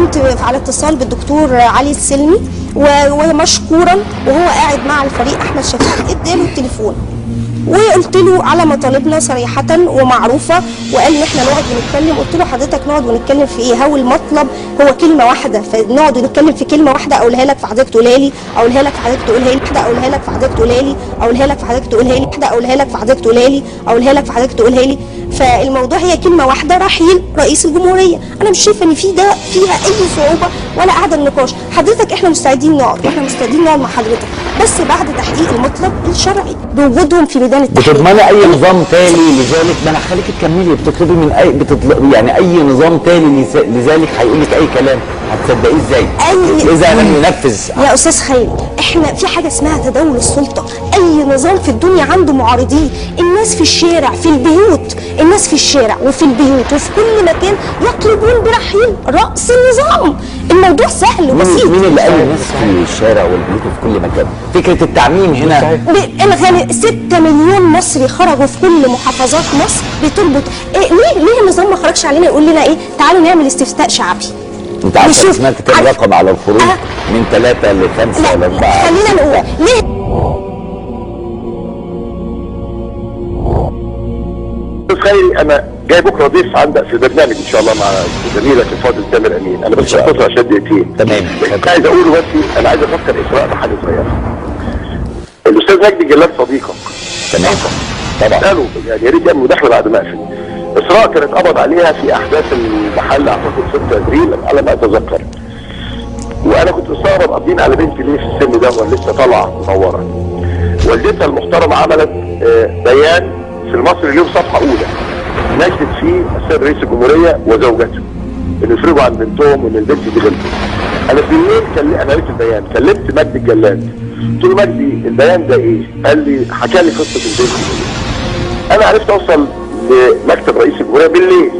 كنت على اتصال بالدكتور علي السلمي ومشكورا وهو قاعد مع الفريق احمد شفيق اداله التليفون وقلت له على مطالبنا صريحه ومعروفه، وقال لي احنا نقعد ونتكلم. قلت له حضرتك نقعد ونتكلم في ايه؟ هو المطلب هو كلمه واحده، فنقعد ونتكلم في كلمه واحده اقولها لك فحضرتك تقولها لي، اقولها لك فحضرتك تقولها لي، اقولها لك فحضرتك تقولها لي، اقولها لك فحضرتك تقولها لي، اقولها لك فحضرتك تقولها لي، اقولها لك فحضرتك تقولها لي. فالموضوع هي كلمه واحده، رحيل رئيس الجمهوريه. انا مش شايفه ان في ده فيها اي صعوبه ولا قاعده النقاش. حضرتك احنا مستعدين نقعد، واحنا مستعدين نقعد مع حضرتك، بس بعد تحقيق المطلب الشرعي بوجودهم في ميدان التحقيق. بتضمني اي نظام تالي لذلك؟ ما انا هخليكي تكملي. بتطلبي من اي يعني اي نظام تالي لذلك هيقول لك اي كلام، هتصدقيه ازاي؟ اذا لم ينفذ. يا استاذ خالد، احنا في حاجه اسمها تداول السلطه. اي نظام في الدنيا عنده معارضين. الناس في الشارع، في البيوت، الناس في الشارع وفي البيوت وفي كل مكان يطلبون برحيل راس النظام. الموضوع سهل وبسيط. مين اللي قال الناس في الشارع والبيوت وفي كل مكان؟ فكره التعميم هنا. 6 مليون مصري خرجوا في كل محافظات مصر بتربط. ليه النظام ما خرجش علينا يقول لنا ايه؟ تعالوا نعمل استفتاء شعبي. انت عارفه سمعت كام رقم على الخروج؟ من 3 ل 5 ل 4. خلينا نقول ليه؟ خيري، انا جاي بكره ضيف عندك في برنامج ان شاء الله مع زميلك الفاضل تامر امين. انا بس هختصر عشان دقيقتين. تمام. عايز اقوله بس، انا عايز افكر اسراء بحاجه صغيره. الاستاذ مجدي جلال صديقك. تمام طبعا. قالوا يعني يا ريت يعمل مداخله بعد ما اقفل. اسراء كانت قبض عليها في احداث المحل اعتقد 6 ابريل على ما اتذكر. وانا كنت مستغرب قابضين على بنتي ليه في السن ده ولا لسه طالعه منوره. والدتها المحترمه عملت بيان في المصري اليوم صفحه اولى نشدت فيه السيد رئيس الجمهوريه وزوجته انه يفرجوا عن بنتهم وان البنت دي غلطت. انا بالليل انا قريت البيان، كلمت مجدي الجلاد قلت له مجدي البيان ده ايه؟ قال لي حكى لي قصه البنت دي. انا عرفت اوصل لمكتب رئيس الجمهوريه بالليل.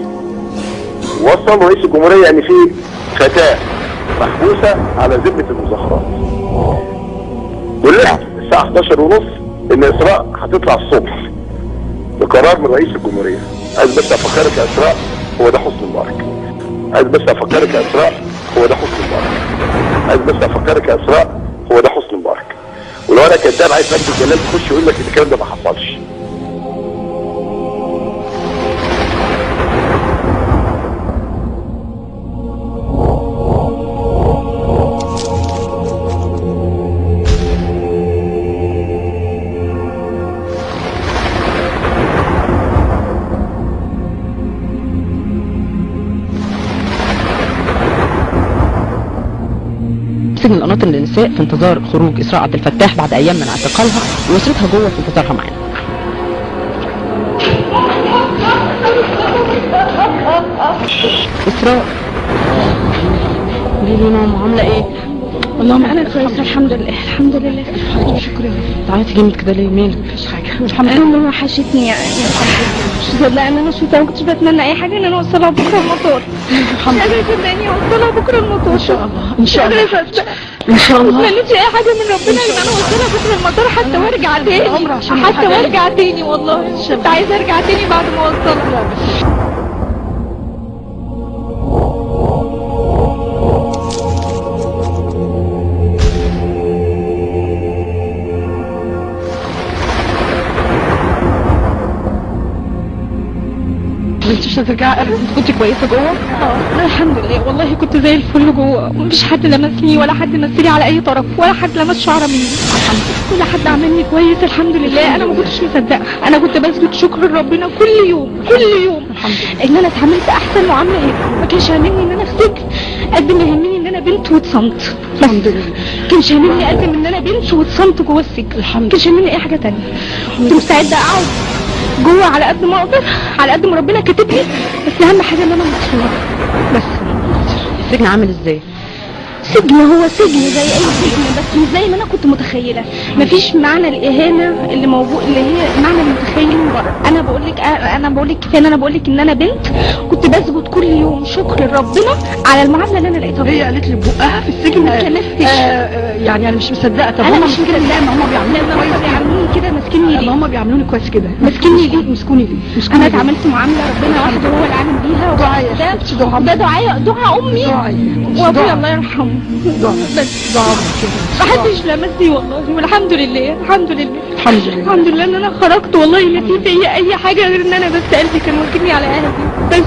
وصل رئيس الجمهوريه ان في فتاه محبوسه على ذمه المظاهرات. ولقيت الساعه 11:30 ان اسراء هتطلع الصبح بقرار من رئيس الجمهوريه. عايز بس افكرك يا اسراء هو ده حسني مبارك. عايز بس افكرك يا اسراء هو ده حسني مبارك. عايز بس افكرك يا اسراء هو ده حسني مبارك. ولو انا كذاب عايز مجدي الجلال يخش يقول لك ان الكلام ده ما حصلش. سجن القناطر للنساء في انتظار خروج اسراء عبد الفتاح بعد ايام من اعتقالها، واسرتها جوه في انتظارها معانا. اسراء قولي لي ماما عامله ايه؟ والله انا كويسه الحمد لله. الحمد لله شكرا. تعيطي جامد كده ليه؟ مالك؟ مفيش حاجه. الحمد لله وحشتني يعني. مش مصدقه ان انا شفتها، ما كنتش بتمنى اي حاجه ان انا اوصلها بكره المطار. الحمد لله. مش قادره اني اوصلها بكره المطار. ان شاء الله ان شاء الله ان شاء الله. ما تمنيتش اي حاجه من ربنا ان انا اوصلها بكره المطار حتى وارجع تاني. حتى وارجع تاني والله كنت عايزه ارجع تاني بعد ما اوصلها. انت مش هترجعي؟ انت كنت كويسه جوه؟ لا الحمد لله والله كنت زي الفل جوه، ومفيش حد لمسني ولا حد مسني على اي طرف ولا حد لمس شعره مني. كل حد عملني كويس الحمد لله. انا ما كنتش مصدقه، انا كنت بسجد شكر لربنا كل يوم ان انا اتعاملت احسن معامله هنا. ما كانش هاممني ان انا في سجن قد ما يهمني ان انا بنت واتصمت. الحمد لله. ما كانش هاممني قد ما ان انا بنت واتصمت جوه السجن. الحمد لله. ما كانش هاممني اي حاجه ثانيه. كنت مستعده اقعد جوه على قد ما اقدر، على قد ما ربنا كاتب لي، بس اهم حاجه ان انا مبسوطه. بس السجن عامل ازاي؟ سجن هو سجن زي اي سجن، بس مش زي ما انا كنت متخيله. مفيش معنى الاهانه اللي موجود اللي هي معنى المتخيل من بره. انا بقول لك كفايه ان انا بقول لك ان انا بنت كنت بسجد كل يوم شكر لربنا على المعامله اللي انا لقيتها. هي قالت لي ببقها في السجن ما كلفتش. يعني انا مش مصدقه. طب انا هم مش كده. لا ما هم بيعملوا كويس، كده ماسكيني ليه؟ هم بيعاملوني كويس كده. ماسكيني ليه؟ مسكوني ليه؟ انا اتعاملت معامله ربنا وحده هو اللي عامل بيها، ده دعاء امي وابويا الله يرحمه. بس ما حدش لمسني والله، والحمد لله الحمد لله الحمد لله الحمد لله ان انا خرجت والله ما في فيا اي حاجه غير ان انا بس قلبي كان واخدني على اهلي بس.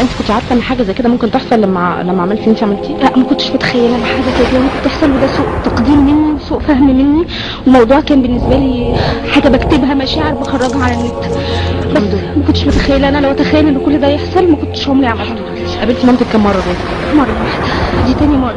انت كنت عارفه ان حاجه زي كده ممكن تحصل لما عملتي انت عملتيه؟ لا ما كنتش متخيله ان حاجه زي كده ممكن تحصل، وده سوء تقدير مني وسوء فهم مني. الموضوع كان بالنسبه لي حاجه بكتبها، مشاعر بخرجها على النت، بس ما كنتش متخيله. انا لو اتخيل ان كل ده يحصل ما كنتش عمري عملته. قابلتي مامتك كم مره دول؟ مره واحده، دي تاني مره.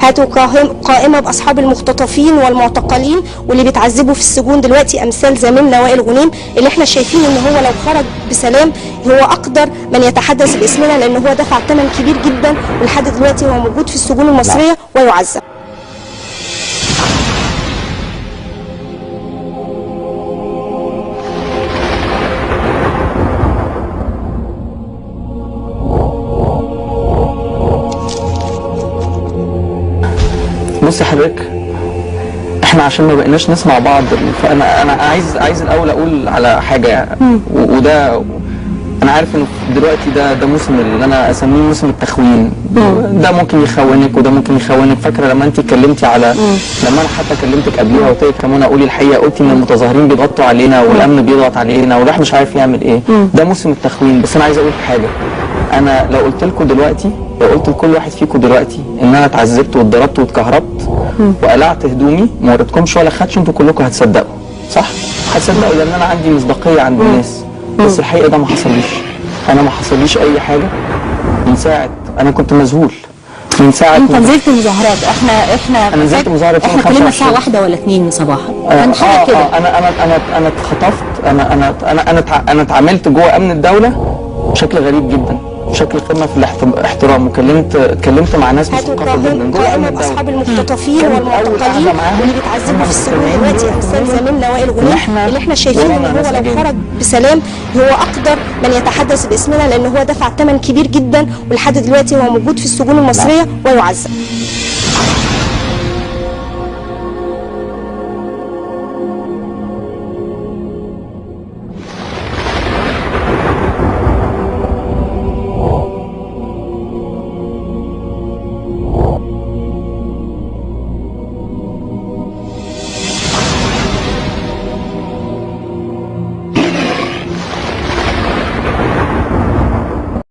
هاتوا قائمة بأصحاب المختطفين والمعتقلين واللي بيتعذبوا في السجون دلوقتي، أمثال زميلنا وائل غنيم اللي احنا شايفين ان هو لو خرج بسلام هو أقدر من يتحدث باسمنا، لأن هو دفع ثمن كبير جدا ولحد دلوقتي هو موجود في السجون المصرية ويعذب. بصي حضرتك، احنا عشان ما بقيناش نسمع بعض، فانا عايز الاول اقول على حاجه، وده انا عارف انه دلوقتي ده موسم اللي انا اسميه موسم التخوين. ده ممكن يخونك وده ممكن يخونك. فاكره لما انت اتكلمتي على، لما انا حتى كلمتك قبليها وقلت لك كمان اقولي الحقيقه، قلتي ان المتظاهرين بيضغطوا علينا والامن بيضغط علينا والواحد مش عارف يعمل ايه. ده موسم التخوين. بس انا عايز اقول حاجه، انا لو قلت لكم دلوقتي، لو قلت لكل واحد فيكم دلوقتي ان انا اتعذبت واتضربت واتكهربت وقلعت هدومي ما وريتكمش ولا خدش، انتوا كلكم هتصدقوا، صح؟ هتصدقوا لان انا عندي مصداقيه عند الناس. بس الحقيقه ده ما حصليش. انا ما حصليش اي حاجه من ساعه، انا كنت مذهول من ساعه. انت نزلت مظاهرات؟ انا نزلت مظاهرات احنا كلنا الساعه 1 ولا 2 صباحا. كان حاجه كده. انا اتخطفت. انا اتعاملت جوه امن الدوله بشكل غريب جدا، بشكل قمه في الاحترام، اتكلمت مع ناس مثقفه جدا جوه امن الدوله. اصحاب المختطفين والمعتقلين واللي بيتعذبوا في السجون دلوقتي، امثال زميلنا وائل غنيم اللي احنا شايفين ان هو لو خرج بسلام هو اقدر من يتحدث باسمنا، لان هو دفع ثمن كبير جدا ولحد دلوقتي هو موجود في السجون المصريه ويعذب.